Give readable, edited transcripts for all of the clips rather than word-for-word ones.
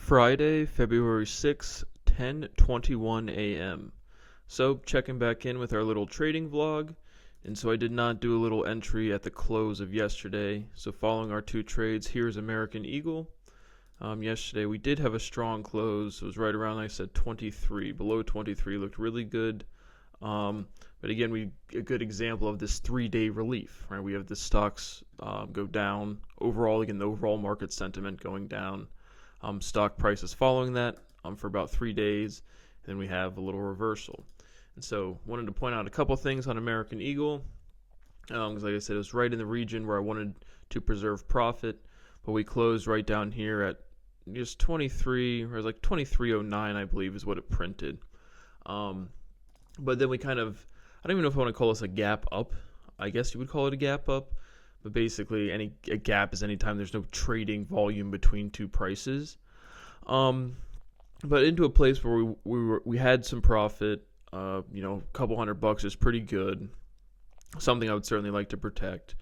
Friday, February 6th, 10:21 a.m. So, checking back in with our little trading vlog. And so I did not do a little entry at the close of yesterday. So following our two trades, here's American Eagle. Yesterday we did have a strong close. It was right around, like I said, 23. Below 23 looked really good. But again, a good example of this 3-day relief, right? We have the stocks go down overall. Again, the overall market sentiment going down. Stock prices following that for about 3 days. And then we have a little reversal. And so wanted to point out a couple things on American Eagle. Because like I said, it was right in the region where I wanted to preserve profit. But we closed right down here at just 23, or it was like 23.09, I believe, is what it printed. But then we kind of, I don't even know if I want to call this a gap up. I guess you would call it a gap up. But basically, a gap is anytime there's no trading volume between two prices. But into a place where we had some profit. A couple $100 is pretty good. Something I would certainly like to protect.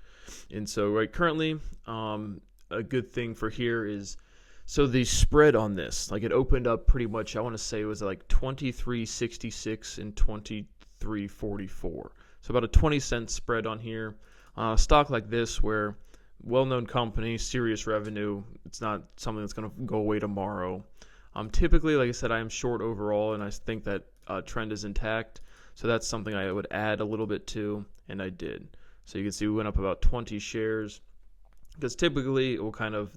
And so right currently, a good thing for here is, so the spread on this, like it opened up pretty much, I want to say it was like 23.66 and 23.44. So about a 20-cent spread on here. Stock like this where well-known company, serious revenue, it's not something that's going to go away tomorrow. Typically, like I said, I am short overall, and I think that trend is intact. So that's something I would add a little bit to, and I did. So you can see we went up about 20 shares. Because typically it will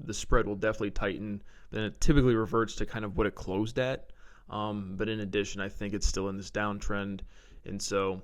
the spread will definitely tighten. Then it typically reverts to kind of what it closed at. But in addition, I think it's still in this downtrend. And so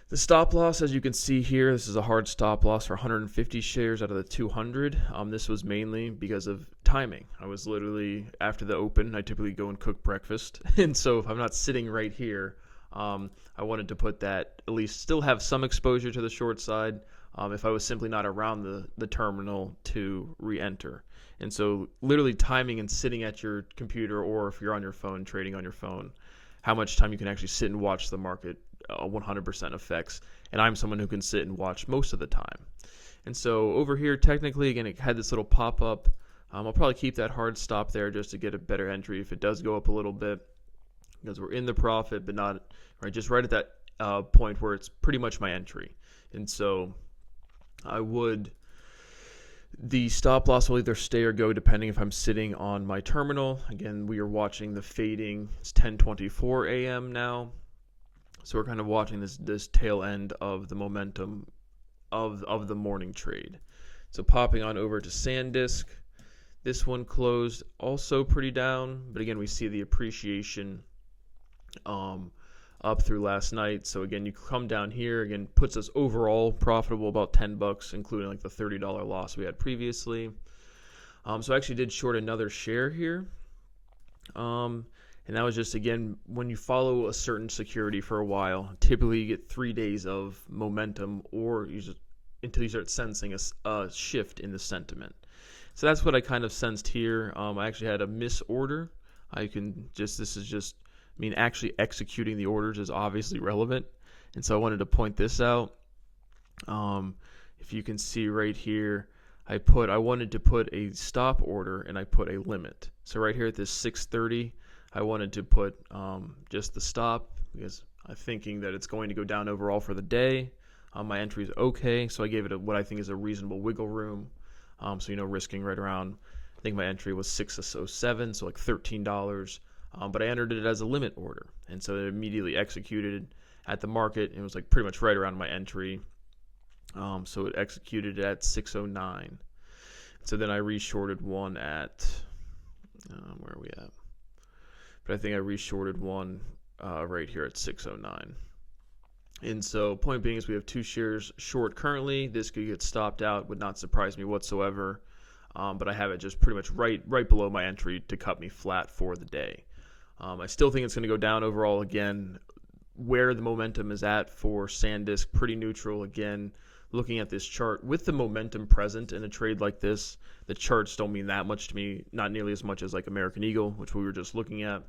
the stop loss, as you can see here, this is a hard stop loss for 150 shares out of the 200. This was mainly because of timing. I was literally, after the open, I typically go and cook breakfast. And so if I'm not sitting right here, I wanted to put that, at least still have some exposure to the short side. If I was simply not around the terminal to re-enter. And so literally timing and sitting at your computer, or if you're on your phone, trading on your phone, how much time you can actually sit and watch the market 100% affects. And I'm someone who can sit and watch most of the time. And so over here, technically, again, it had this little pop-up. I'll probably keep that hard stop there just to get a better entry if it does go up a little bit, because we're in the profit, but not just right at that point where it's pretty much my entry. And so the stop loss will either stay or go depending if I'm sitting on my terminal. Again, we are watching the fading. It's 10:24 a.m. now. So we're kind of watching this tail end of the momentum of the morning trade. So popping on over to SanDisk. This one closed also pretty down, but again, we see the appreciation up through last night. So again, you come down here, again, puts us overall profitable about $10, including like the $30 loss we had previously. So I actually did short another share here. And that was just, again, when you follow a certain security for a while, typically you get 3 days of momentum, or until you start sensing a shift in the sentiment. So that's what I kind of sensed here. I actually had a misorder. Actually executing the orders is obviously relevant. And so I wanted to point this out. If you can see right here, I wanted to put a stop order and I put a limit. So right here at this 630, I wanted to put just the stop because I'm thinking that it's going to go down overall for the day. My entry is okay, so I gave it what I think is a reasonable wiggle room. Risking right around, I think my entry was 607, so like $13. But I entered it as a limit order, and so it immediately executed at the market. It was like pretty much right around my entry, so it executed at 609. So then I reshorted one at where are we at? But I think I reshorted one right here at 609. And so point being is we have 2 shares short currently. This could get stopped out, would not surprise me whatsoever. But I have it just pretty much right below my entry to cut me flat for the day. I still think it's going to go down overall again. Where the momentum is at for SanDisk, pretty neutral. Again, looking at this chart, with the momentum present in a trade like this, the charts don't mean that much to me, not nearly as much as like American Eagle, which we were just looking at.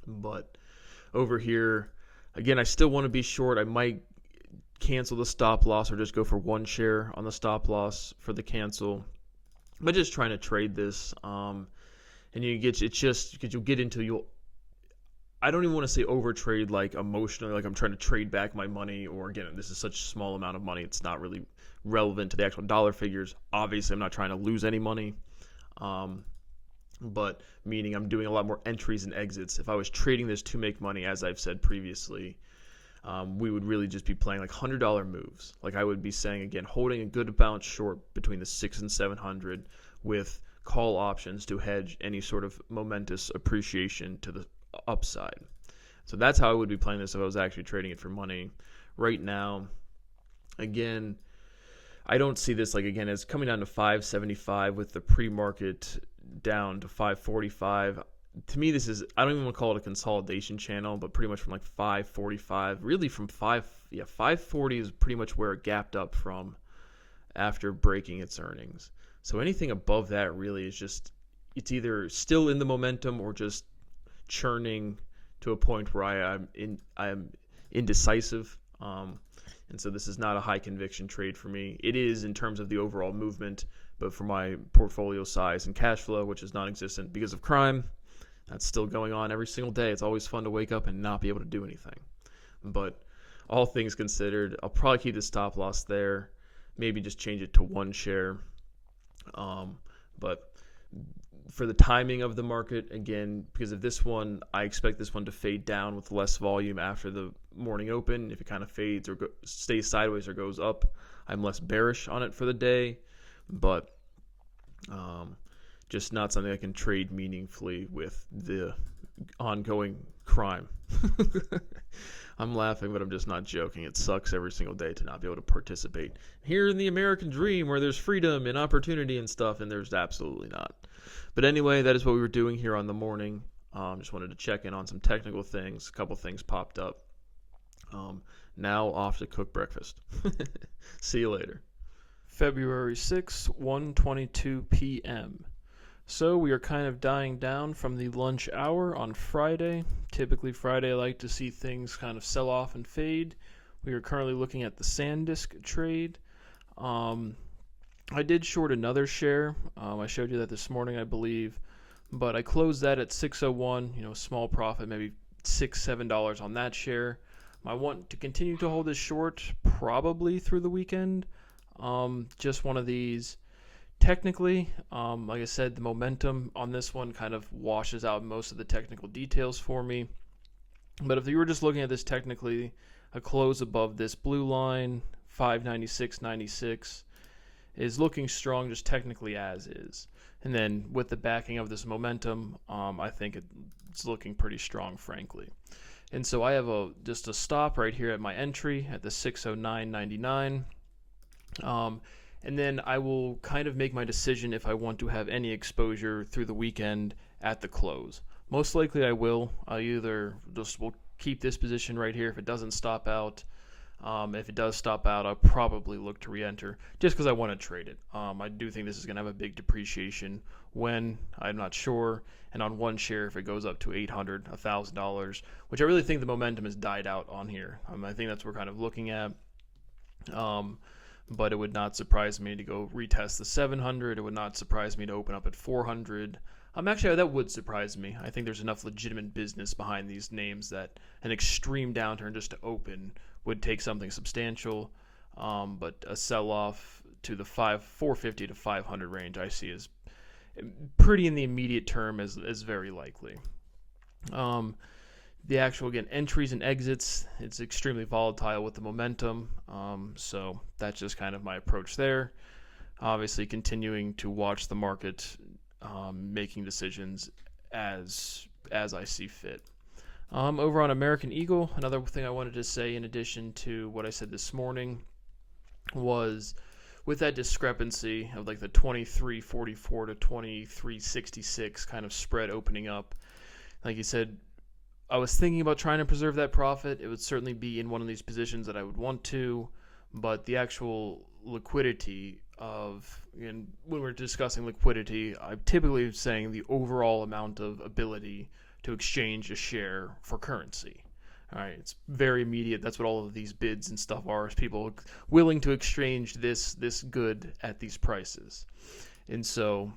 But over here, again, I still want to be short. I might cancel the stop loss or just go for 1 share on the stop loss for the cancel. But just trying to trade this. and it's just because you'll get into I don't even want to say overtrade like emotionally, like I'm trying to trade back my money, or again, this is such a small amount of money, it's not really relevant to the actual dollar figures. Obviously, I'm not trying to lose any money, but meaning I'm doing a lot more entries and exits. If I was trading this to make money, as I've said previously, we would really just be playing like $100 moves. Like I would be saying again, holding a good amount short between the 6 and 700 with call options to hedge any sort of momentous appreciation to the upside. So that's how I would be playing this if I was actually trading it for money. Right now, again, I don't see this like again as coming down to 575 with the pre-market down to 545. To me, this is, I don't even want to call it a consolidation channel, but pretty much from like 545, really from 540 is pretty much where it gapped up from after breaking its earnings. So anything above that really is just, it's either still in the momentum or just churning to a point where I am indecisive. And so this is not a high conviction trade for me. It is in terms of the overall movement, but for my portfolio size and cash flow, which is non-existent because of crime, that's still going on every single day. It's always fun to wake up and not be able to do anything. But all things considered, I'll probably keep the stop loss there. Maybe just change it to one share. But for the timing of the market, again, because of this one, I expect this one to fade down with less volume after the morning open. If it kind of fades or stays sideways or goes up, I'm less bearish on it for the day. But just not something I can trade meaningfully with the ongoing crime. I'm laughing, but I'm just not joking. It sucks every single day to not be able to participate here in the American dream where there's freedom and opportunity and stuff, and there's absolutely not. But anyway, that is what we were doing here on the morning. Just wanted to check in on some technical things. A couple things popped up. Now off to cook breakfast. See you later. February 6, 1:22 p.m. So we are kind of dying down from the lunch hour on Friday. Typically Friday I like to see things kind of sell off and fade. We are currently looking at the SanDisk trade. I did short another share. I showed you that this morning, I believe. But I closed that at 601, small profit, maybe $6-7 on that share. I want to continue to hold this short probably through the weekend. Just one of these. Technically, like I said, the momentum on this one kind of washes out most of the technical details for me. But if you were just looking at this technically, a close above this blue line, 596.96, is looking strong just technically as is. And then with the backing of this momentum, I think it's looking pretty strong, frankly. And so I have just a stop right here at my entry at the 609.99. And then I will kind of make my decision if I want to have any exposure through the weekend at the close. Most likely I will. I either just will keep this position right here if it doesn't stop out. If it does stop out, I'll probably look to re-enter just because I want to trade it. I do think this is going to have a big depreciation when, I'm not sure. And on one share, if it goes up to $800, $1,000, which I really think the momentum has died out on here. I think that's what we're kind of looking at. But it would not surprise me to go retest the 700. It would not surprise me to open up at 400. Actually, that would surprise me. I think there's enough legitimate business behind these names that an extreme downturn just to open would take something substantial. But a sell-off to the 450 to 500 range I see as pretty in the immediate term as very likely. The actual, again, entries and exits, it's extremely volatile with the momentum. So that's just kind of my approach there. Obviously, continuing to watch the market, making decisions as I see fit. Over on American Eagle, another thing I wanted to say in addition to what I said this morning was with that discrepancy of like the 23.44 to 23.66 kind of spread opening up, like you said, I was thinking about trying to preserve that profit. It would certainly be in one of these positions that I would want to, but the actual liquidity and when we're discussing liquidity, I'm typically saying the overall amount of ability to exchange a share for currency. All right, it's very immediate. That's what all of these bids and stuff are, is people willing to exchange this good at these prices. And so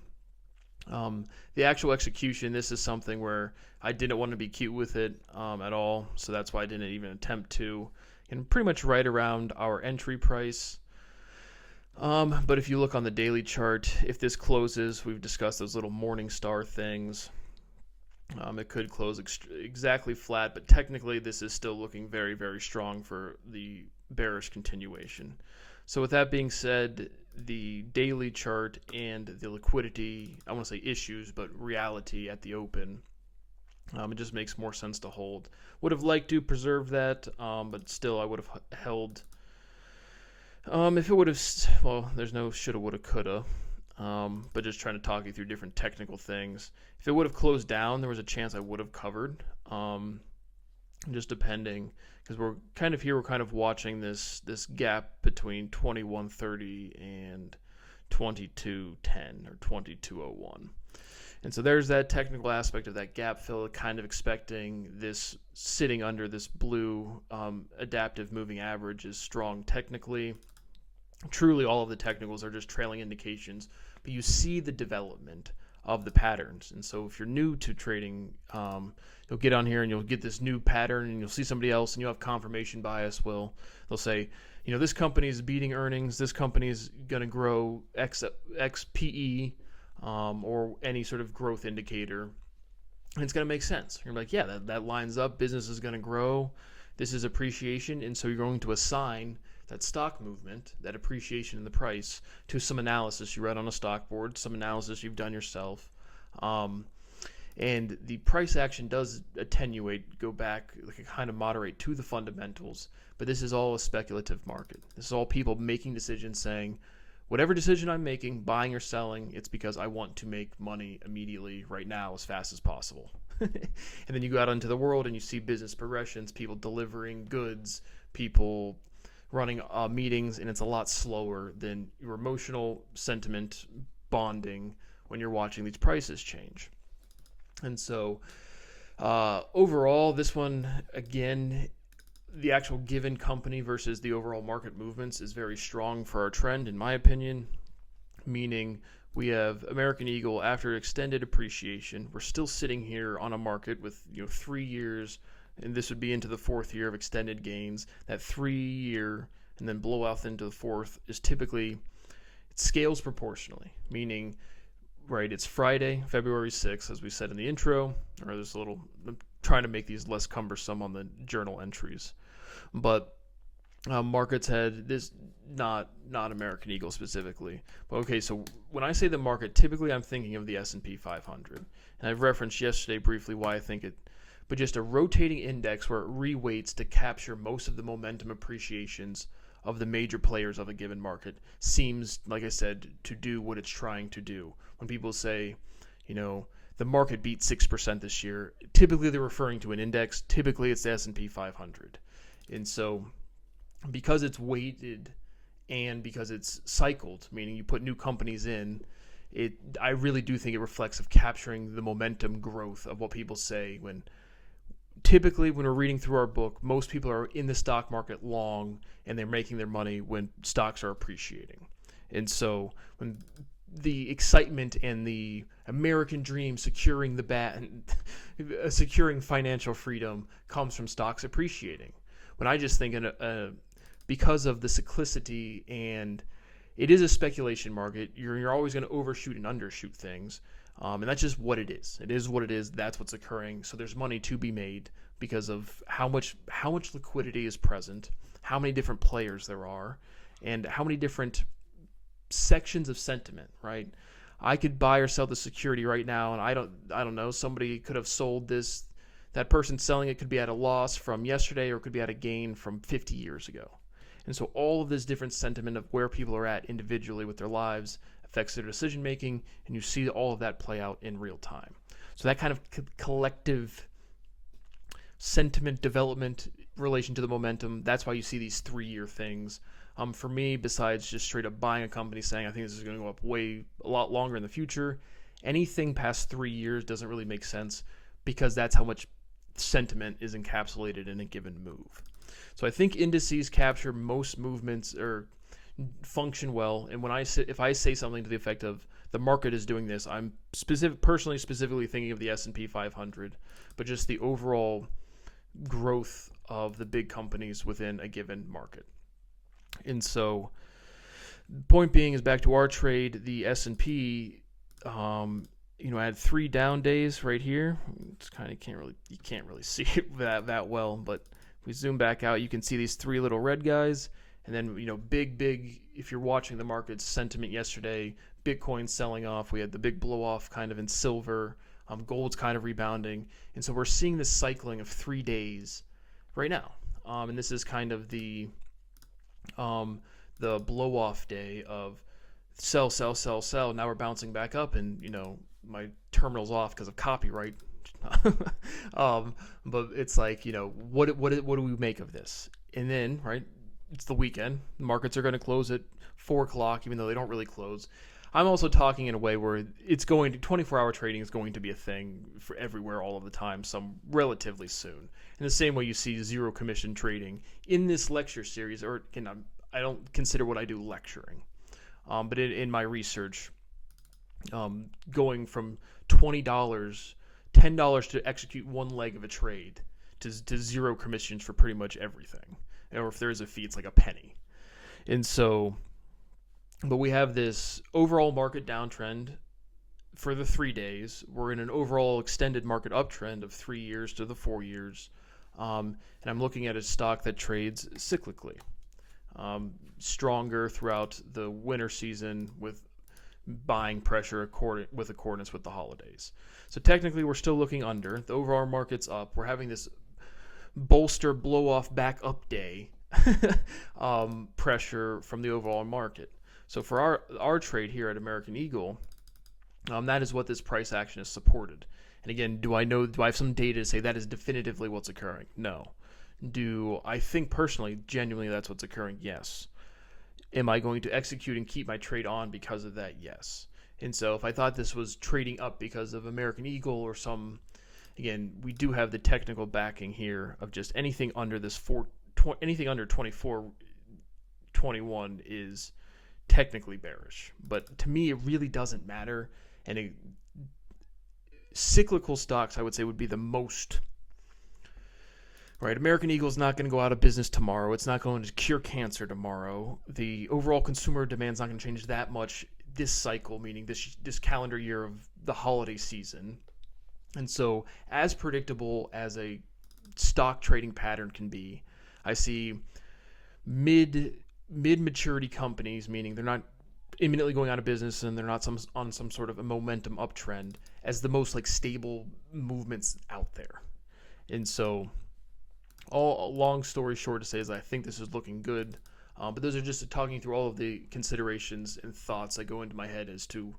The actual execution, this is something where I didn't want to be cute with it at all, so that's why I didn't even attempt to. And pretty much right around our entry price. But if you look on the daily chart, if this closes, we've discussed those little morning star things. It could close exactly flat, but technically this is still looking very, very strong for the bearish continuation. So with that being said, the daily chart and the liquidity, I want to say issues, but reality at the open, it just makes more sense to hold. Would have liked to preserve that, but still I would have held. If it would have, well, there's no shoulda, woulda, coulda, but just trying to talk you through different technical things. If it would have closed down, there was a chance I would have covered, just depending, because we're kind of watching this gap between 2130 and 2210 or 2201. And so there's that technical aspect of that gap fill, kind of expecting this sitting under this blue adaptive moving average is strong technically. Truly, all of the technicals are just trailing indications, but you see the development of the patterns. And so if you're new to trading, you'll get on here and you'll get this new pattern and you'll see somebody else and you'll have confirmation bias. Well, they'll say, this company is beating earnings, this company is going to grow XPE, or any sort of growth indicator, and it's going to make sense. You're like, yeah, that lines up, business is going to grow, this is appreciation, and so you're going to assign that stock movement, that appreciation in the price, to some analysis you read on a stock board, some analysis you've done yourself. And the price action does attenuate, go back, kind of moderate to the fundamentals. But this is all a speculative market. This is all people making decisions saying, whatever decision I'm making, buying or selling, it's because I want to make money immediately, right now, as fast as possible. And then you go out into the world and you see business progressions, people delivering goods, people running meetings, and it's a lot slower than your emotional sentiment bonding when you're watching these prices change. And so overall, this one, again, the actual given company versus the overall market movements is very strong for our trend, in my opinion, meaning we have American Eagle after extended appreciation. We're still sitting here on a market with 3 years, and this would be into the fourth year of extended gains. That 3 year and then blow off into the fourth is typically, it scales proportionally, meaning, right, it's Friday, February 6th, as we said in the intro, or there's a little, I'm trying to make these less cumbersome on the journal entries. But markets had this, not American Eagle specifically. But okay, so when I say the market, typically I'm thinking of the S&P 500. And I've referenced yesterday briefly why I think it, but just a rotating index where it reweights to capture most of the momentum appreciations of the major players of a given market seems, like I said, to do what it's trying to do. When people say, the market beat 6% this year, typically they're referring to an index. Typically it's the S&P 500. And so because it's weighted and because it's cycled, meaning you put new companies in, I really do think it reflects of capturing the momentum growth of what people say when typically when we're reading through our book, most people are in the stock market long and they're making their money when stocks are appreciating. And so when the excitement and the American dream securing securing financial freedom comes from stocks appreciating. When I just think because of the cyclicity, and it is a speculation market, you're always going to overshoot and undershoot things. And that's just what it is. It is what it is. That's what's occurring. So there's money to be made because of how much liquidity is present, how many different players there are, and how many different sections of sentiment, right? I could buy or sell the security right now, and I don't know, somebody could have sold this. That person selling it could be at a loss from yesterday or could be at a gain from 50 years ago. And so all of this different sentiment of where people are at individually with their lives affects their decision making, and you see all of that play out in real time. So that kind of collective sentiment development relation to the momentum, that's why you see these 3 year things. For me, besides just straight up buying a company saying I think this is going to go up a lot longer in the future, anything past 3 years doesn't really make sense because that's how much sentiment is encapsulated in a given move. So I think indices capture most movements or function well, and if I say something to the effect of the market is doing this. I'm specifically thinking of the S&P 500, but just the overall growth of the big companies within a given market. And so, point being is back to our trade, the S&P, I had 3 down days right here. It's kind of you can't really see it that well, but if we zoom back out, you can see these 3 little red guys, and then big. If you're watching the market's sentiment yesterday, Bitcoin selling off. We had the big blow off kind of in silver. Gold's kind of rebounding, and so we're seeing this cycling of 3 days right now. And this is kind of the blow off day of sell. Now we're bouncing back up, and my terminal's off because of copyright. But it's like, what do we make of this? And then, right, it's the weekend. The markets are going to close at 4 o'clock, even though they don't really close. I'm also talking in a way where 24-hour trading is going to be a thing for everywhere all of the time, some relatively soon. In the same way you see zero commission trading in this lecture series, or I don't consider what I do lecturing. But in my research, going from $20, $10 to execute one leg of a trade to zero commissions for pretty much everything. Or if there is a fee, it's like a penny. And so, but we have this overall market downtrend for the 3 days. We're in an overall extended market uptrend of 3 years to the 4 years. And I'm looking at a stock that trades cyclically. Stronger throughout the winter season with buying pressure accordance with the holidays. So technically we're still looking under. The overall market's up. We're having this bolster blow off back up day pressure from the overall market. So for our trade here at American Eagle, that is what this price action is supported. And again, do I have some data to say that is definitively what's occurring? No. Do I think personally, genuinely, that's what's occurring? Yes. Am I going to execute and keep my trade on because of that? Yes. And so if I thought this was trading up because of American Eagle or again, we do have the technical backing here of just anything under anything under 24.21 is technically bearish. But to me, it really doesn't matter. And cyclical stocks, I would say, would be the most. Right, American Eagle is not going to go out of business tomorrow. It's not going to cure cancer tomorrow. The overall consumer demand is not going to change that much this cycle, meaning this calendar year of the holiday season. And so, as predictable as a stock trading pattern can be, I see mid-maturity companies, meaning they're not imminently going out of business and they're not on some sort of a momentum uptrend, as the most stable movements out there. And so, all long story short to say is I think this is looking good, but those are just talking through all of the considerations and thoughts that go into my head as to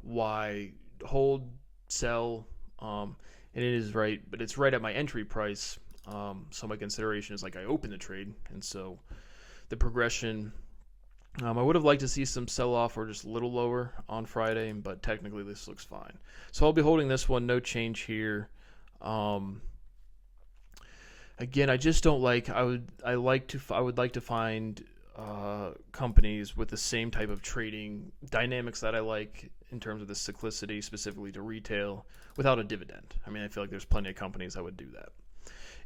why hold, sell, and it is right, but it's right at my entry price. So my consideration is I open the trade, and so the progression. I would have liked to see some sell-off or just a little lower on Friday, but technically this looks fine. So I'll be holding this one, no change here. Again, I just don't I would like to find companies with the same type of trading dynamics that I like in terms of the cyclicity, specifically to retail, without a dividend. I mean, I feel like there's plenty of companies that would do that.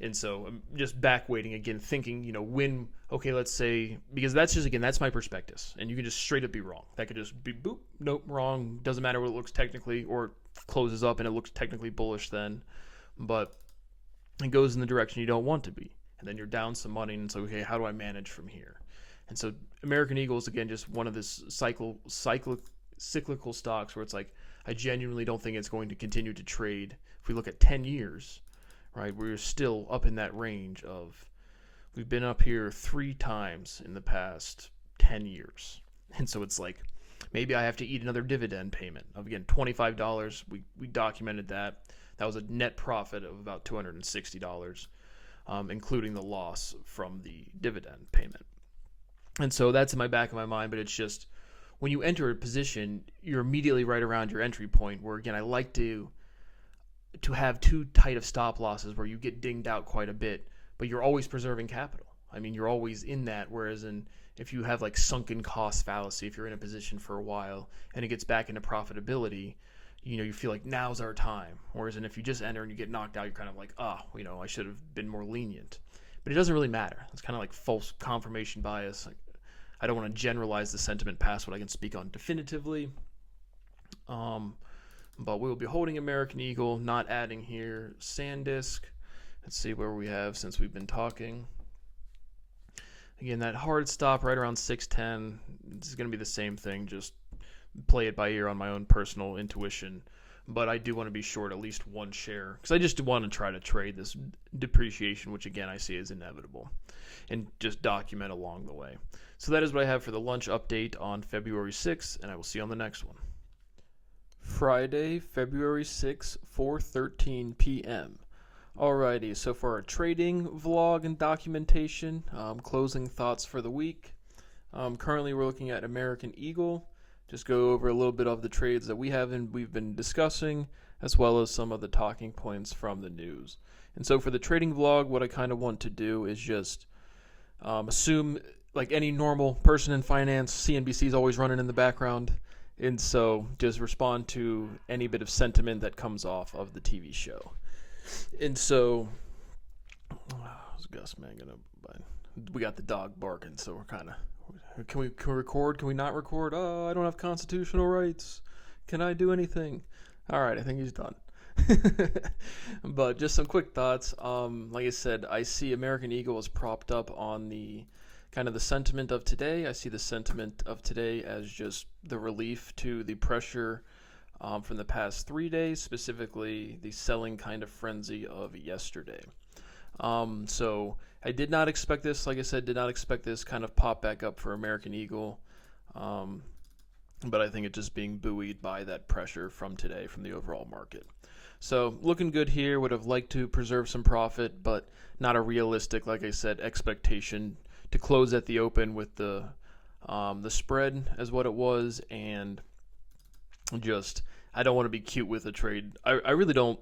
And so I'm just back waiting again, thinking, when, okay, let's say, because that's my prospectus, and you can just straight up be wrong. That could just be boop, nope, wrong. Doesn't matter what it looks technically, or closes up and it looks technically bullish then, but it goes in the direction you don't want to be. And then you're down some money, and so, okay, how do I manage from here? And so American Eagle is, again, just one of this cyclical stocks where it's I genuinely don't think it's going to continue to trade. If we look at 10 years, right, we're still up in that range of, we've been up here 3 times in the past 10 years. And so it's maybe I have to eat another dividend payment of, again, $25. We documented that. That was a net profit of about $260, including the loss from the dividend payment. And so that's in my back of my mind, but it's just when you enter a position, you're immediately right around your entry point where, again, I like to have too tight of stop losses where you get dinged out quite a bit, but you're always preserving capital. I mean, you're always in that. Whereas if you have like sunken cost fallacy, if you're in a position for a while and it gets back into profitability, you feel like now's our time. Whereas if you just enter and you get knocked out, you're kind of like, I should have been more lenient. But it doesn't really matter. It's kind of like false confirmation bias. Like, I don't want to generalize the sentiment past what I can speak on definitively. But we will be holding American Eagle, not adding here SanDisk. Let's see where we have since we've been talking. Again, that hard stop right around 610. This is going to be the same thing, just play it by ear on my own personal intuition. But I do want to be short at least one share because I just want to try to trade this depreciation, which again I see is inevitable, and just document along the way. So that is what I have for the lunch update on February 6th, and I will see you on the next one. Friday, February 6th, 4:13 p.m. Alrighty, so for our trading vlog and documentation, closing thoughts for the week. Currently we're looking at American Eagle. Just go over a little bit of the trades that we've been discussing, as well as some of the talking points from the news. And so for the trading vlog, what I kind of want to do is just assume, like any normal person in finance, CNBC is always running in the background. And so just respond to any bit of sentiment that comes off of the TV show. And so, how's Gus man gonna? We got the dog barking, so we're kind of. Can we record? Can we not record? Oh, I don't have constitutional rights. Can I do anything? All right, I think he's done. But just some quick thoughts. Like I said, I see American Eagle is propped up on the kind of the sentiment of today. I see the sentiment of today as just the relief to the pressure from the past 3 days, specifically the selling kind of frenzy of yesterday. So I did not expect this, like I said, did not expect this kind of pop back up for American Eagle. But I think it's just being buoyed by that pressure from today from the overall market. So looking good here. Would have liked to preserve some profit, but not a realistic, like I said, expectation to close at the open with the spread as what it was, and just I don't want to be cute with a trade. I really don't.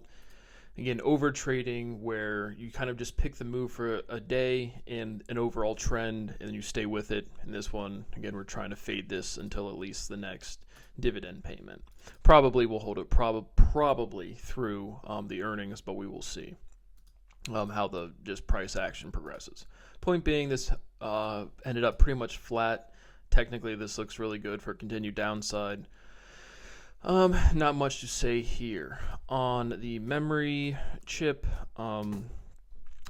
Again, over trading where you kind of just pick the move for a day and an overall trend, and then you stay with it. And this one, again, we're trying to fade this until at least the next dividend payment. Probably we'll hold it probably through the earnings, but we will see how the just price action progresses. Point being, this ended up pretty much flat. Technically, this looks really good for continued downside. Not much to say here. On the memory chip, on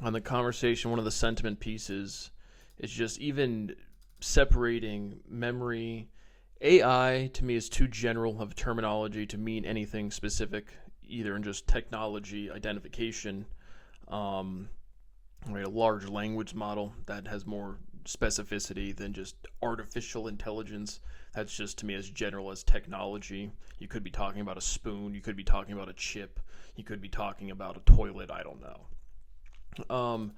the conversation, one of the sentiment pieces is just even separating memory. AI, to me, is too general of a terminology to mean anything specific, either in just technology identification, a large language model that has more specificity than just artificial intelligence. That's just, to me, as general as technology. You could be talking about a spoon, you could be talking about a chip, you could be talking about a toilet, I don't know.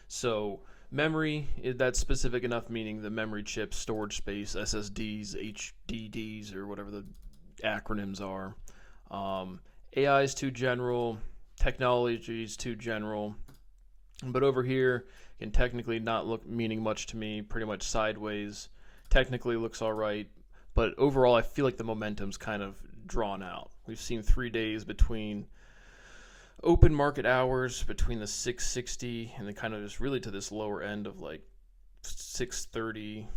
So memory, that's specific enough, meaning the memory chip, storage space, SSDs, HDDs, or whatever the acronyms are. AI is too general, technology is too general. But over here, can technically not look meaning much to me, pretty much sideways. Technically looks all right, but overall I feel like the momentum's kind of drawn out. We've seen 3 days between open market hours, between the 660 and then kind of just really to this lower end of like 630,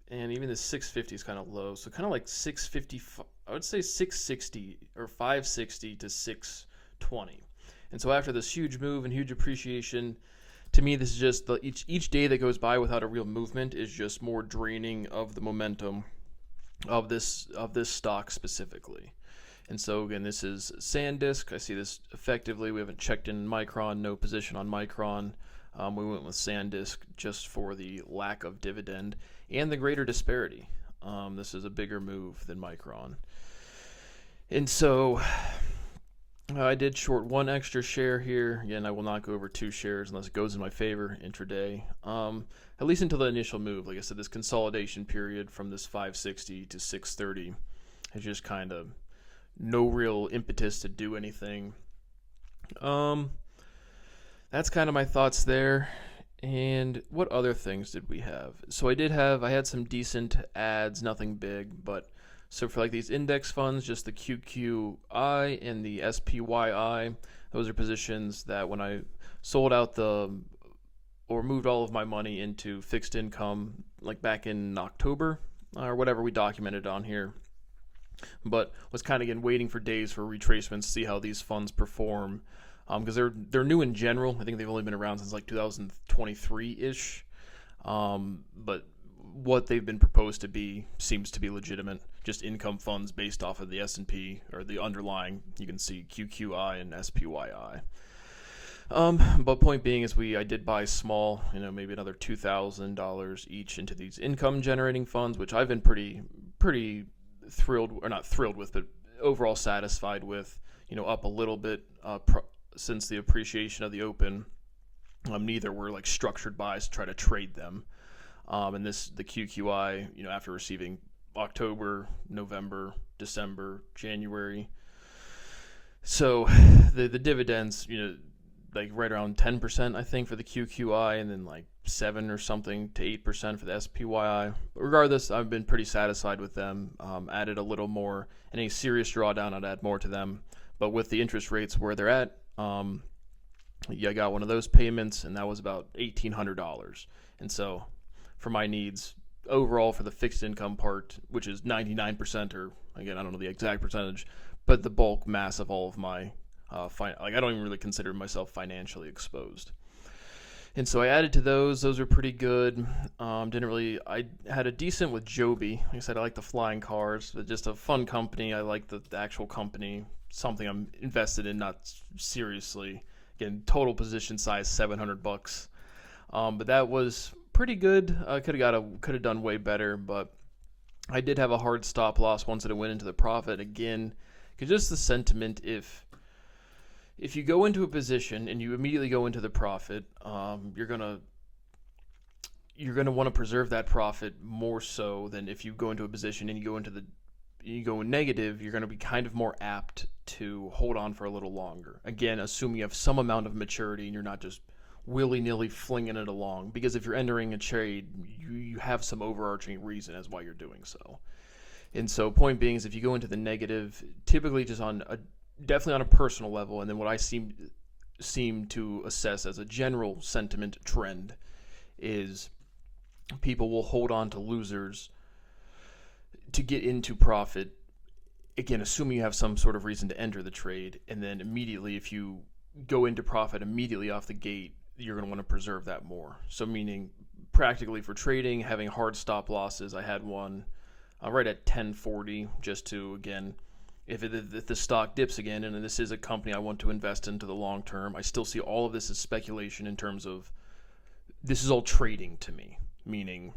and even the 650 is kind of low, so kind of like 650, I would say 660 or 560 to 620. And so after this huge move and huge appreciation, to me, this is just each day that goes by without a real movement is just more draining of the momentum of this stock specifically. And so again, this is SanDisk. I see this effectively. We haven't checked in Micron, no position on Micron. We went with SanDisk just for the lack of dividend and the greater disparity. This is a bigger move than Micron. And so I did short one extra share here. Again, I will not go over 2 shares unless it goes in my favor intraday. At least until the initial move. Like I said, this consolidation period from this 560 to 630 is just kind of no real impetus to do anything. That's kind of my thoughts there. And what other things did we have? So I had some decent ads, nothing big, but so for like these index funds, just the QQI and the SPYI, those are positions that when I sold out or moved all of my money into fixed income, like back in October or whatever we documented on here, but was kind of again waiting for days for retracements to see how these funds perform, because they're new in general. I think they've only been around since like 2023-ish, but what they've been proposed to be seems to be legitimate, just income funds based off of the S&P or the underlying. You can see QQI and SPYI. But point being is I did buy small, maybe another $2,000 each into these income generating funds, which I've been pretty thrilled, or not thrilled with, but overall satisfied with. Up a little bit since the appreciation of the open. Neither were like structured buys to try to trade them. And the QQI, after receiving October, November, December, January. So the dividends, like right around 10%, I think, for the QQI, and then like 7 or something to 8% for the SPYI. But regardless, I've been pretty satisfied with them. Added a little more. Any serious drawdown, I'd add more to them. But with the interest rates where they're at, I got one of those payments, and that was about $1,800. And so for my needs overall for the fixed income part, which is 99%, or again, I don't know the exact percentage, but the bulk mass of all of my I don't even really consider myself financially exposed. And so I added to those. Those were pretty good. I had a decent with Joby. Like I said, I like the flying cars, but just a fun company. I like the actual company, something I'm invested in, not seriously. Again, total position size $700. But that was pretty good. I could have done way better, but I did have a hard stop loss once it went into the profit again, because just the sentiment, if you go into a position and you immediately go into the profit, you're gonna want to preserve that profit more so than if you go into a position and you go negative. You're going to be kind of more apt to hold on for a little longer. Again, assuming you have some amount of maturity and you're not just willy-nilly flinging it along. Because if you're entering a trade, you have some overarching reason as why you're doing so. And so, point being is, if you go into the negative, typically just definitely on a personal level, and then what I seem to assess as a general sentiment trend is people will hold on to losers to get into profit, again, assuming you have some sort of reason to enter the trade, and then immediately, if you go into profit immediately off the gate, you're going to want to preserve that more. So meaning, practically for trading, having hard stop losses. I had one right at 1040, just to, again, if the stock dips again, and this is a company I want to invest into the long term, I still see all of this as speculation in terms of this is all trading to me. Meaning,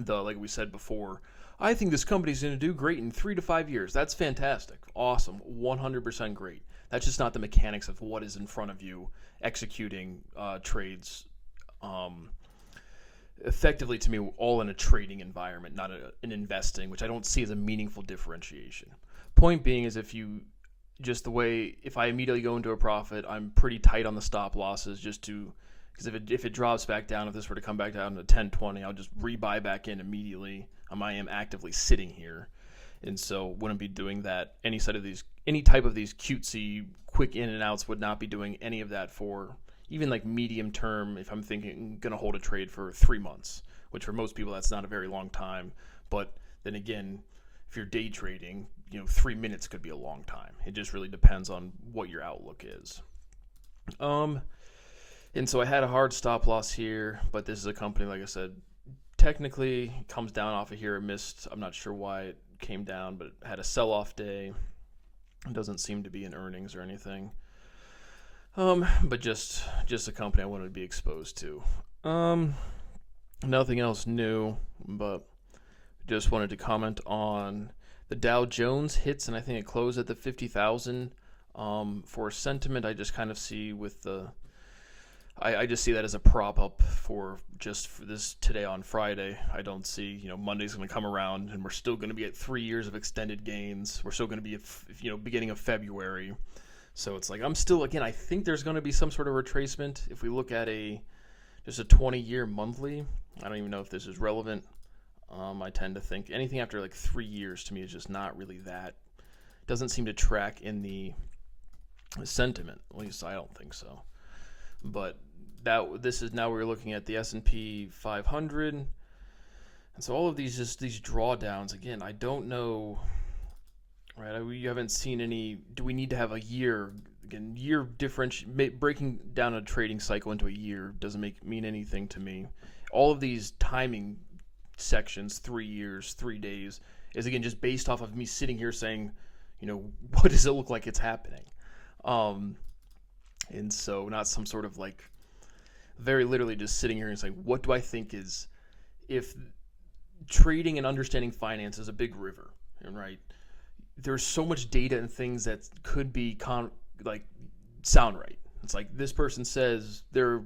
like we said before, I think this company's going to do great in 3 to 5 years. That's fantastic. Awesome. 100% great. That's just not the mechanics of what is in front of you executing trades effectively, to me, all in a trading environment, not an investing, which I don't see as a meaningful differentiation. Point being is, if I immediately go into a profit, I'm pretty tight on the stop losses, because if it drops back down, if this were to come back down to 1020, I'll just rebuy back in immediately. I am actively sitting here, and so wouldn't be doing that. Any type of these cutesy quick in and outs would not be doing any of that for even like medium term. If I'm gonna hold a trade for 3 months, which for most people that's not a very long time, but then again, if you're day trading, 3 minutes could be a long time. It just really depends on what your outlook is. And so I had a hard stop loss here, but this is a company, like I said, technically comes down off of here. It missed. I'm not sure why it came down, but it had a sell-off day. It doesn't seem to be in earnings or anything. But just a company I wanted to be exposed to. Nothing else new, but just wanted to comment on the Dow Jones hits, and I think it closed at the 50,000. For sentiment, I just kind of see I just see that as a prop up for this today on Friday. I don't see, Monday's going to come around and we're still going to be at 3 years of extended gains. We're still going to be at, beginning of February. So it's like, I think there's going to be some sort of retracement. If we look at just a 20-year monthly. I don't even know if this is relevant. I tend to think anything after like 3 years to me is just not really that. Doesn't seem to track in the sentiment. At least I don't think so. But this is now we're looking at the S&P 500, and so all of these drawdowns again. I don't know, right? We haven't seen any. Do we need to have a year? Again, year difference, breaking down a trading cycle into a year doesn't mean anything to me. All of these timing sections, 3 years, 3 days, is again just based off of me sitting here saying, what does it look like it's happening? And so not some sort of like very literally just sitting here and saying, what do I think is, if trading and understanding finance is a big river, and right, there's so much data and things that could be sound right. It's like this person says their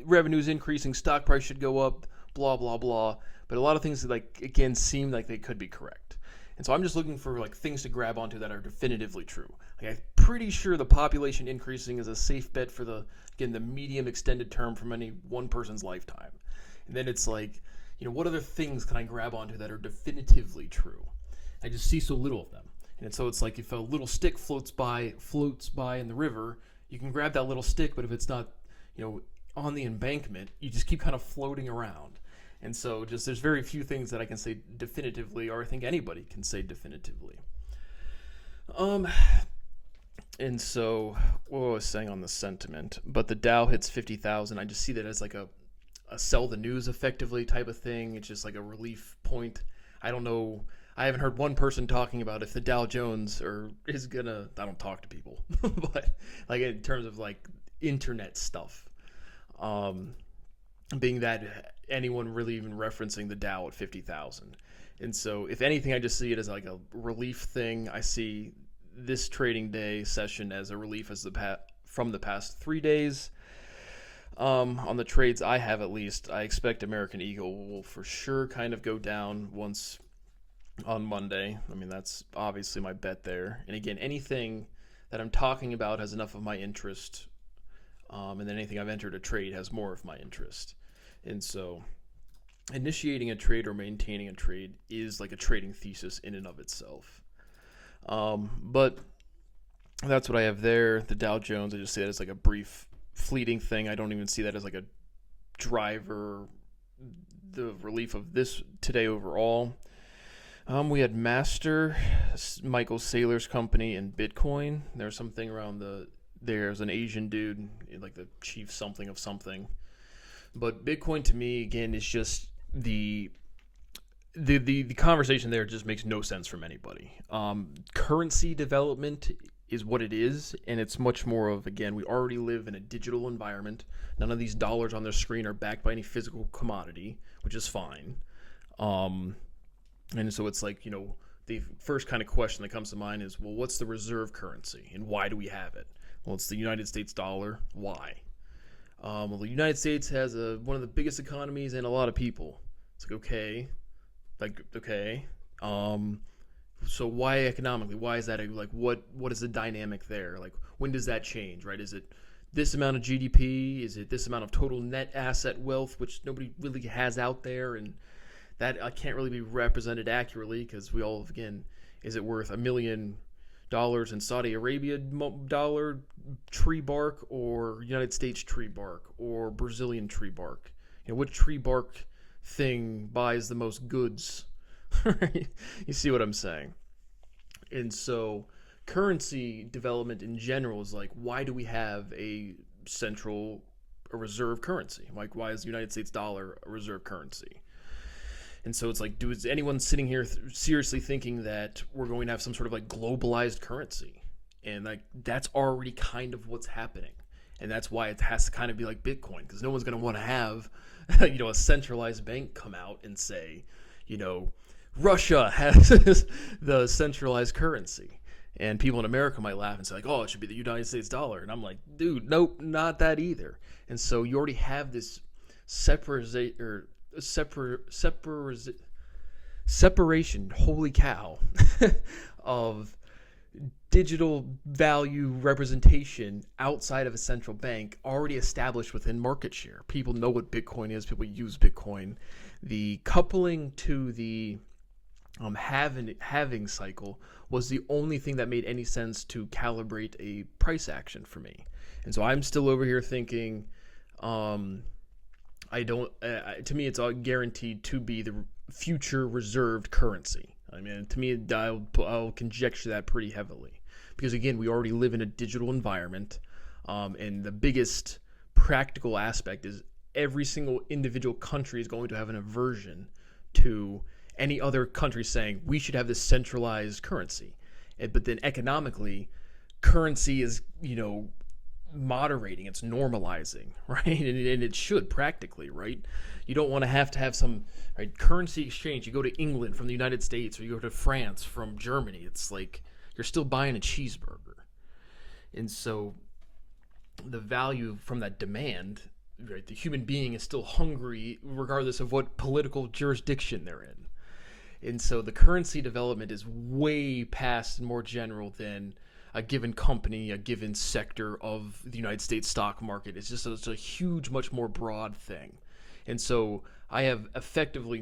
revenue's increasing, stock price should go up, blah blah blah. But a lot of things again seem like they could be correct. And so I'm just looking for things to grab onto that are definitively true. I'm pretty sure the population increasing is a safe bet for the medium extended term from any one person's lifetime. And then it's what other things can I grab onto that are definitively true? I just see so little of them. And so it's like if a little stick floats by in the river, you can grab that little stick, but if it's not, on the embankment, you just keep kind of floating around. And so there's very few things that I can say definitively, or I think anybody can say definitively. And so what I was saying on the sentiment, but the Dow hits 50,000. I just see that as a sell the news effectively type of thing. It's just like a relief point. I don't know. I haven't heard one person talking about if the Dow Jones is gonna. I don't talk to people, but in terms of internet stuff, being that anyone really even referencing the Dow at 50,000. And so if anything, I just see it as a relief thing. I see this trading day session as a relief from the past 3 days. On the trades I have, at least, I expect American Eagle will for sure kind of go down once on Monday. I mean, that's obviously my bet there. And again, anything that I'm talking about has enough of my interest, and then anything I've entered a trade has more of my interest. And so initiating a trade or maintaining a trade is like a trading thesis in and of itself. But that's what I have there. The Dow Jones, I just see that as a brief fleeting thing. I don't even see that as a driver, the relief of this today overall. We had Master, Michael Saylor's company, and Bitcoin. There's something around there's an Asian dude, the chief something of something. But Bitcoin to me, again, is just the conversation there just makes no sense from anybody. Currency development is what it is, and it's much more of, again, we already live in a digital environment. None of these dollars on their screen are backed by any physical commodity, which is fine. And so it's the first kind of question that comes to mind is, well, what's the reserve currency and why do we have it? Well, it's the United States dollar. Why? Well, the United States has one of the biggest economies and a lot of people. It's okay. So why economically? Why is that? What is the dynamic there? When does that change, right? Is it this amount of GDP? Is it this amount of total net asset wealth, which nobody really has out there? And that can't really be represented accurately because we all, again, is it worth $1 million in Saudi Arabia dollar tree bark or United States tree bark or Brazilian tree bark? Which tree bark thing buys the most goods? You see what I'm saying? And so currency development in general is why do we have a reserve currency? Why is the United States dollar a reserve currency? And so it's is anyone sitting here seriously thinking that we're going to have some sort of globalized currency? And that's already kind of what's happening. And that's why it has to kind of be like Bitcoin, because no one's going to want to have a centralized bank come out and say, Russia has the centralized currency. And people in America might laugh and say oh, it should be the United States dollar. And I'm like, dude, nope, not that either. And so you already have this separation, holy cow, of digital value representation outside of a central bank already established within market share. People know what Bitcoin is. People use Bitcoin. The coupling to the halving cycle was the only thing that made any sense to calibrate a price action for me. And so I'm still over here thinking, I don't. To me, it's all guaranteed to be the future reserved currency. I mean, to me, I'll conjecture that pretty heavily because again, we already live in a digital environment, and the biggest practical aspect is every single individual country is going to have an aversion to any other country saying we should have this centralized currency. But then economically, currency is, moderating, it's normalizing, right? And it should practically, right? You don't want to have some right currency exchange. You go to England from the United States or you go to France from Germany. It's like you're still buying a cheeseburger. And so the value from that demand, right? The human being is still hungry regardless of what political jurisdiction they're in. And so the currency development is way past and more general than a given company, a given sector of the United States stock market. It's a huge, much more broad thing. And so I have effectively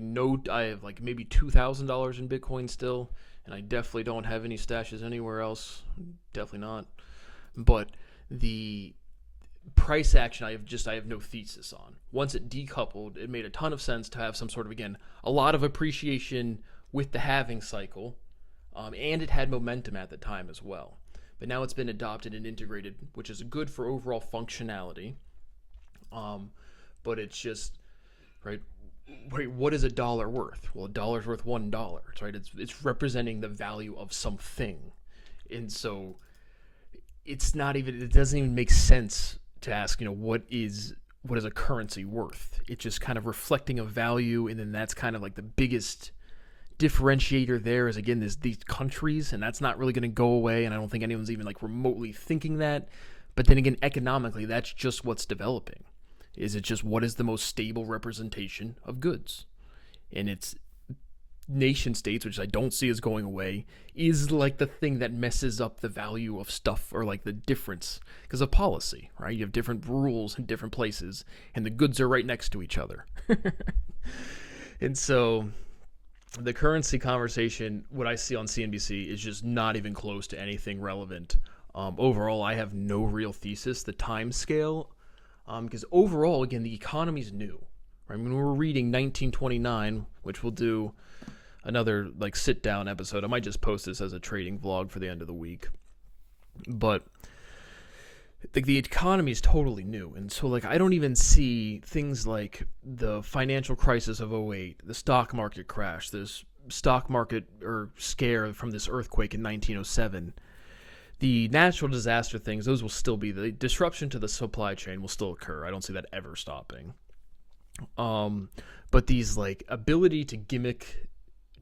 I have like maybe $2,000 in Bitcoin still, and I definitely don't have any stashes anywhere else. Definitely not. But the price action I have no thesis on. Once it decoupled, it made a ton of sense to have some sort of, again, a lot of appreciation with the halving cycle, and it had momentum at the time as well. But now it's been adopted and integrated, which is good for overall functionality. But it's just, right, what is a dollar worth? Well, a dollar's worth $1, right? It's representing the value of something. And so it doesn't even make sense to ask, what is a currency worth? It's just kind of reflecting a value, and then that's kind of like the biggest differentiator there is, again, these countries, and that's not really going to go away, and I don't think anyone's even like remotely thinking that. But then again, economically, that's just what's developing. Is it just what is the most stable representation of goods? And it's nation states, which I don't see as going away, is like the thing that messes up the value of stuff, or like the difference, because of policy, right? You have different rules in different places, and the goods are right next to each other. And so the currency conversation, what I see on CNBC, is just not even close to anything relevant. Overall, I have no real thesis. The time scale, because overall, again, the economy's new. Right? When we're reading 1929, which we'll do another like sit down episode. I might just post this as a trading vlog for the end of the week. But the economy is totally new, and so like I don't even see things like the financial crisis of '08, the stock market crash, this stock market or scare from this earthquake in 1907. The natural disaster things, those will still be. The disruption to the supply chain will still occur. I don't see that ever stopping. But these like ability to gimmick,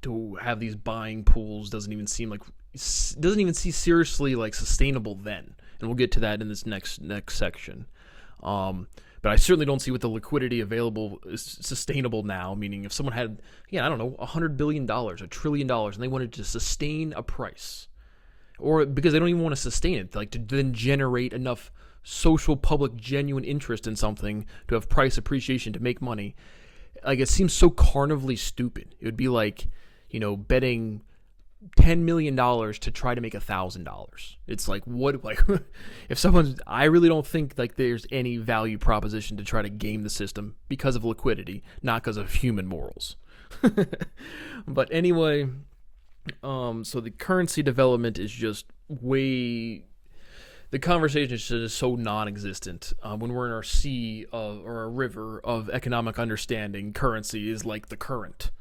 to have these buying pools doesn't even seem seriously like sustainable then. And we'll get to that in this next section. But I certainly don't see what the liquidity available is sustainable now, meaning if someone had, $100 billion, $1 trillion, and they wanted to sustain a price, or because they don't even want to sustain it, like to then generate enough social, public, genuine interest in something to have price appreciation to make money, like it seems so carnivally stupid. It would be like, betting $10 million to try to make $1,000. It's like, what, like, I really don't think like there's any value proposition to try to game the system because of liquidity, not because of human morals. But anyway, so the currency development is just the conversation is just so non-existent. When we're in our sea or a river of economic understanding, currency is like the current.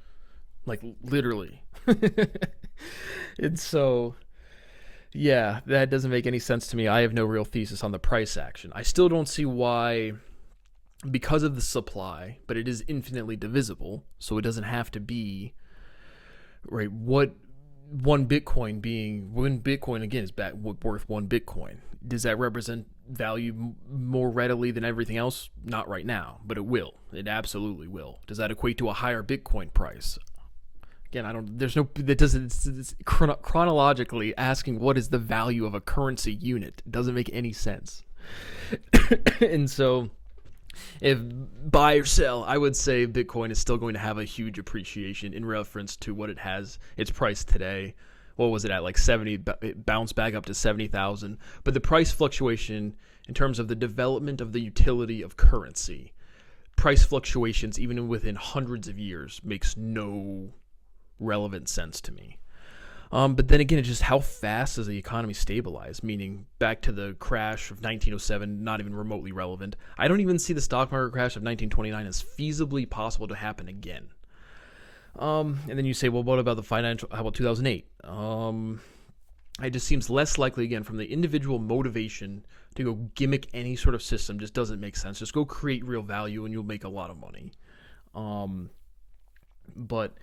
Like, literally. And so, yeah, that doesn't make any sense to me. I have no real thesis on the price action. I still don't see why, because of the supply, but it is infinitely divisible, so it doesn't have to be, right, what one Bitcoin again is worth one Bitcoin. Does that represent value more readily than everything else? Not right now, but it will. It absolutely will. Does that equate to a higher Bitcoin price? Again, I don't. There's no. That doesn't. It's chronologically asking what is the value of a currency unit. It doesn't make any sense. And so, if buy or sell, I would say Bitcoin is still going to have a huge appreciation in reference to what it has its price today. What was it at, like 70? It bounced back up to 70,000. But the price fluctuation in terms of the development of the utility of currency, price fluctuations even within hundreds of years makes no relevant sense to me. But then again, it's just how fast does the economy stabilize? Meaning, back to the crash of 1907, not even remotely relevant. I don't even see the stock market crash of 1929 as feasibly possible to happen again. And then you say, well, what about how about 2008? It just seems less likely, again, from the individual motivation to go gimmick any sort of system just doesn't make sense. Just go create real value and you'll make a lot of money. But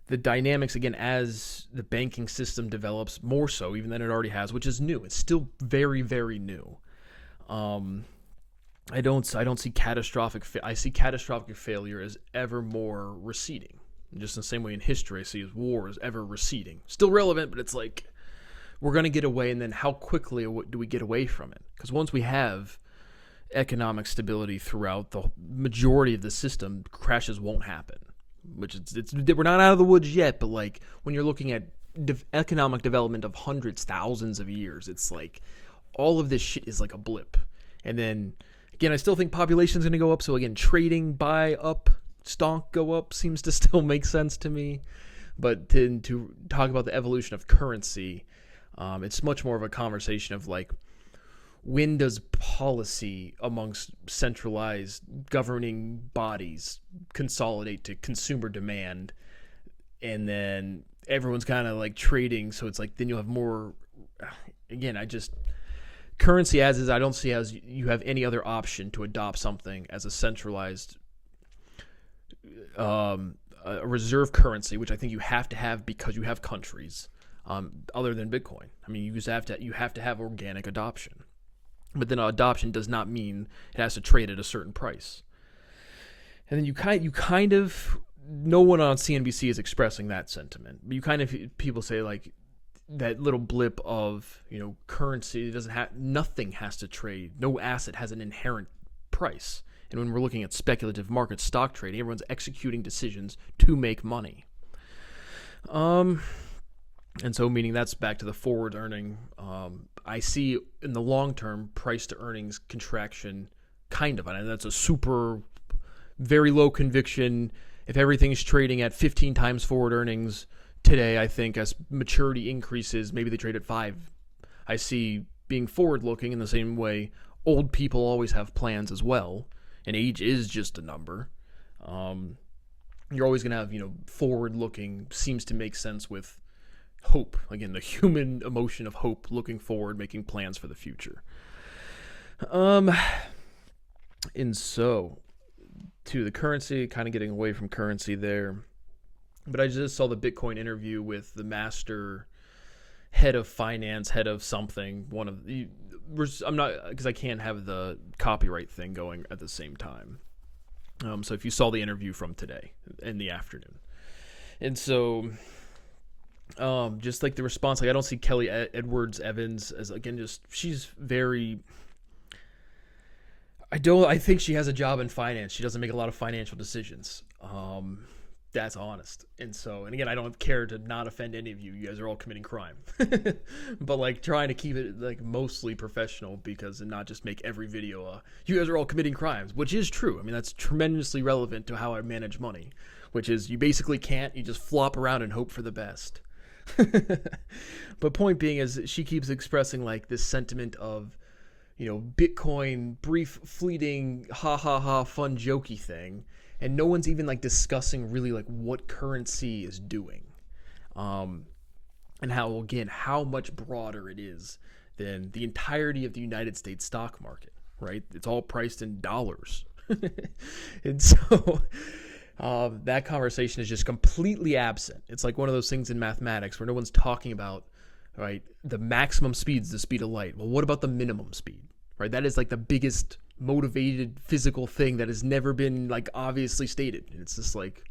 the dynamics, again, as the banking system develops more so even than it already has, which is new. It's still very, very new. I don't see catastrophic. I see catastrophic failure as ever more receding. Just in the same way in history, I see as war is ever receding. Still relevant, but it's like we're going to get away, and then how quickly do we get away from it? Because once we have economic stability throughout the majority of the system, crashes won't happen. Which we're not out of the woods yet, but like when you're looking at economic development of hundreds, thousands of years, it's like all of this shit is like a blip. And then again, I still think population's going to go up. So again, trading buy up, stock go up seems to still make sense to me. But to talk about the evolution of currency, it's much more of a conversation of like, when does policy amongst centralized governing bodies consolidate to consumer demand, and then everyone's kind of like trading, so it's like then you'll have more. Again, currency as is, I don't see as you have any other option to adopt something as a centralized a reserve currency, which I think you have to have because you have countries other than Bitcoin. I mean, you have to have organic adoption. But then adoption does not mean it has to trade at a certain price. And then you kind of, no one on CNBC is expressing that sentiment. But you kind of, people say like that little blip of, currency nothing has to trade. No asset has an inherent price. And when we're looking at speculative market stock trading, everyone's executing decisions to make money. And so, meaning that's back to the forward earning. I see in the long term price to earnings contraction, kind of, and that's a super, very low conviction. If everything's trading at 15 times forward earnings today, I think as maturity increases, maybe they trade at 5. I see being forward looking in the same way. Old people always have plans as well, and age is just a number. You're always going to have, forward looking seems to make sense with hope. Again, the human emotion of hope, looking forward, making plans for the future. And so, to the currency, kind of getting away from currency there. But I just saw the Bitcoin interview with the master head of finance, head of something. I'm not, because I can't have the copyright thing going at the same time. So if you saw the interview from today in the afternoon. And so, just like the response, like I don't see Kelly Edwards Evans as, again, she's very, I think she has a job in finance. She doesn't make a lot of financial decisions. That's honest. And again, I don't care to not offend any of you. You guys are all committing crime. But like trying to keep it like mostly professional and not just make every video, you guys are all committing crimes, which is true. I mean, that's tremendously relevant to how I manage money, which is you basically can't, you just flop around and hope for the best. But point being is she keeps expressing like this sentiment of, Bitcoin, brief, fleeting, ha ha ha, fun, jokey thing. And no one's even like discussing really like what currency is doing. And how much broader it is than the entirety of the United States stock market, right? It's all priced in dollars. And so that conversation is just completely absent. It's like one of those things in mathematics where no one's talking about, right, the maximum speed is the speed of light. Well, what about the minimum speed, right? That is like the biggest motivated physical thing that has never been like obviously stated. And it's just like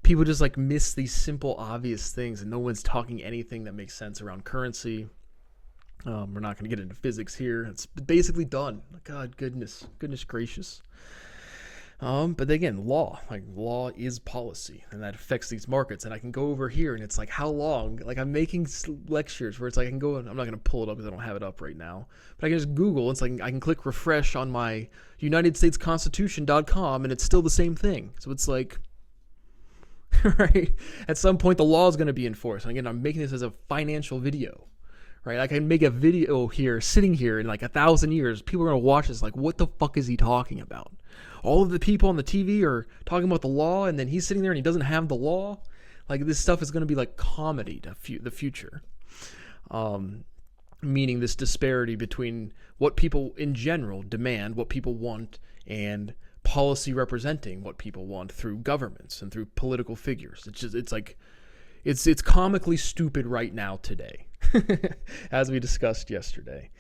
people just like miss these simple, obvious things, and no one's talking anything that makes sense around currency. We're not going to get into physics here. It's basically done. God, goodness gracious. But again, law is policy, and that affects these markets. And I can go over here, and it's like, how long? Like, I'm making lectures where it's like I can go, and I'm not going to pull it up because I don't have it up right now. But I can just Google. It's like I can click refresh on my UnitedStatesConstitution.com, and it's still the same thing. So it's like, right? At some point, the law is going to be enforced. And again, I'm making this as a financial video. Right, I can make a video here, sitting here in like 1,000 years. People are gonna watch this, like, what the fuck is he talking about? All of the people on the TV are talking about the law, and then he's sitting there and he doesn't have the law. Like, this stuff is gonna be like comedy to the future. Meaning this disparity between what people in general demand, what people want, and policy representing what people want through governments and through political figures. It's comically stupid right now today. As we discussed yesterday.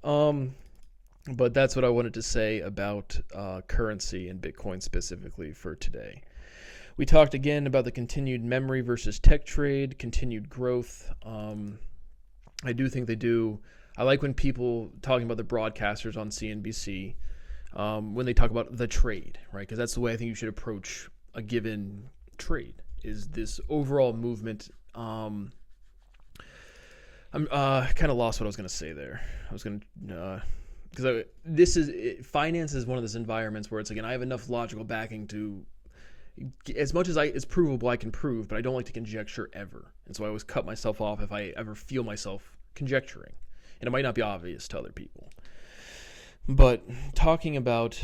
But that's what I wanted to say about currency and Bitcoin specifically for today. We talked again about the continued memory versus tech trade, continued growth. I do think they do. I like when people talking about the broadcasters on CNBC, when they talk about the trade, right? Because that's the way I think you should approach a given trade, is this overall movement. I'm kind of lost what I was going to say there. I was going to, because finance is one of those environments where it's, again, I have enough logical backing to, as much as it's provable, I can prove, but I don't like to conjecture ever. And so I always cut myself off if I ever feel myself conjecturing. And it might not be obvious to other people. But talking about,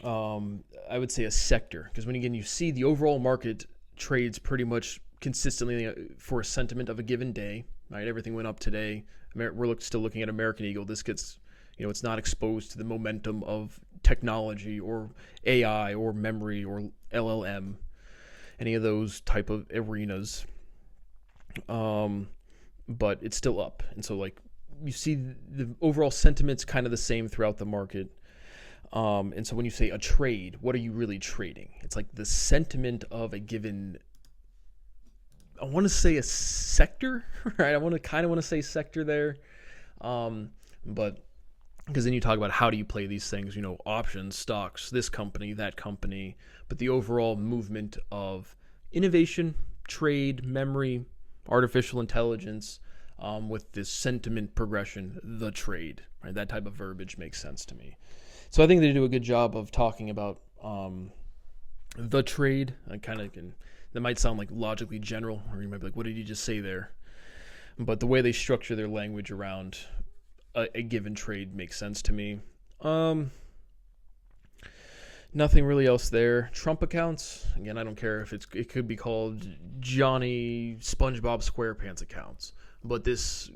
I would say a sector, because when, again, you see the overall market trades pretty much consistently for a sentiment of a given day. Right, everything went up today. We're still looking at American Eagle. This gets, it's not exposed to the momentum of technology or AI or memory or LLM, any of those type of arenas. But it's still up, and so like you see the overall sentiment's kind of the same throughout the market. And so when you say a trade, what are you really trading? It's like the sentiment of a given. I want to say a sector, right? I kind of want to say sector there, but because then you talk about how do you play these things, options, stocks, this company, that company, but the overall movement of innovation, trade, memory, artificial intelligence, with this sentiment progression, the trade, right? That type of verbiage makes sense to me. So I think they do a good job of talking about the trade. That might sound like logically general, or you might be like, what did you just say there? But the way they structure their language around a given trade makes sense to me. Nothing really else there. Trump accounts, again, I don't care if it could be called Johnny SpongeBob SquarePants accounts. But this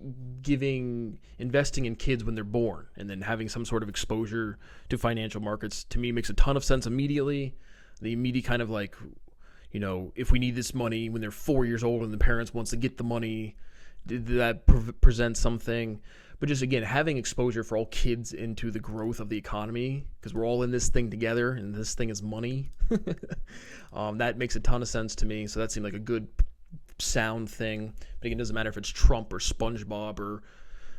investing in kids when they're born and then having some sort of exposure to financial markets, to me, makes a ton of sense immediately. The immediate kind of like, if we need this money when they're 4 years old and the parents wants to get the money, that presents something. But just, again, having exposure for all kids into the growth of the economy, because we're all in this thing together and this thing is money, that makes a ton of sense to me. So that seemed like a good, sound thing. But again, it doesn't matter if it's Trump or SpongeBob or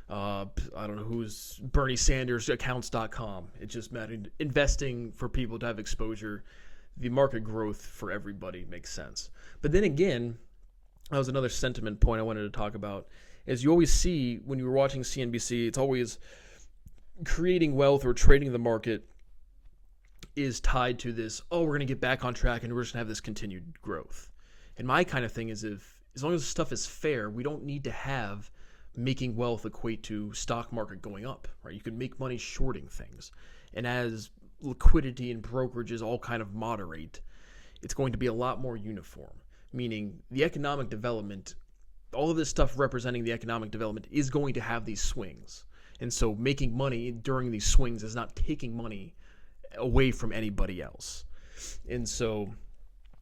I don't know who's Bernie Sanders accounts.com. It just mattered investing for people to have exposure. The market growth for everybody makes sense. But then again, that was another sentiment point I wanted to talk about, is you always see when you're watching CNBC, it's always creating wealth or trading the market is tied to this, we're going to get back on track and we're just going to have this continued growth. And my kind of thing is, as long as the stuff is fair, we don't need to have making wealth equate to stock market going up, right? You can make money shorting things. And as liquidity and brokerages all kind of moderate, it's going to be a lot more uniform, meaning the economic development, all of this stuff representing the economic development is going to have these swings. And so making money during these swings is not taking money away from anybody else. And so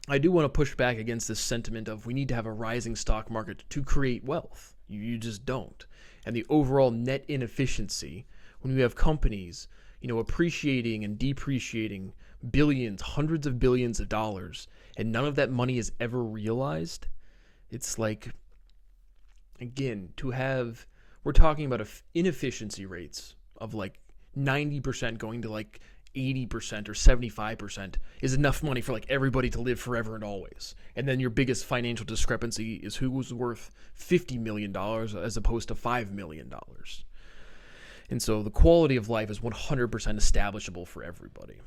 I do want to push back against this sentiment of we need to have a rising stock market to create wealth. You just don't. And the overall net inefficiency, when you have companies, appreciating and depreciating billions, hundreds of billions of dollars, and none of that money is ever realized, it's like, again, we're talking about inefficiency rates of like 90% going to like 80% or 75% is enough money for like everybody to live forever and always. And then your biggest financial discrepancy is who was worth $50 million as opposed to $5 million. And so the quality of life is 100% establishable for everybody.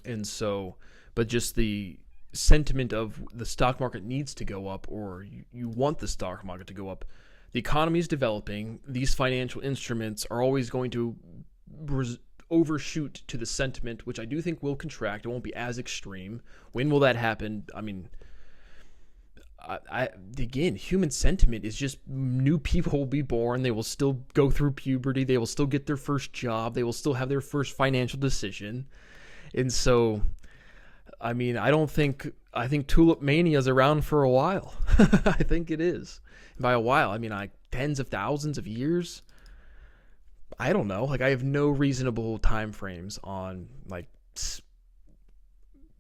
And so, but just the sentiment of the stock market needs to go up, or you want the stock market to go up. The economy is developing. These financial instruments are always going to overshoot to the sentiment, which I do think will contract. It won't be as extreme. When will that happen? I mean, again, human sentiment is just new people will be born. They will still go through puberty. They will still get their first job. They will still have their first financial decision. And so, I mean, I think tulip mania is around for a while. I think it is. And by a while, I mean, like tens of thousands of years. I don't know. Like, I have no reasonable time frames on like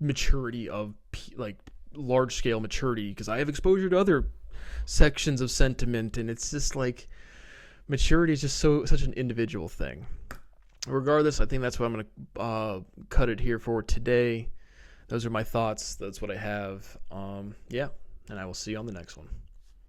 maturity of like large scale maturity, because I have exposure to other sections of sentiment, and it's just like maturity is just such an individual thing. Regardless, I think that's what I'm going to cut it here for today. Those are my thoughts. That's what I have. Yeah, and I will see you on the next one.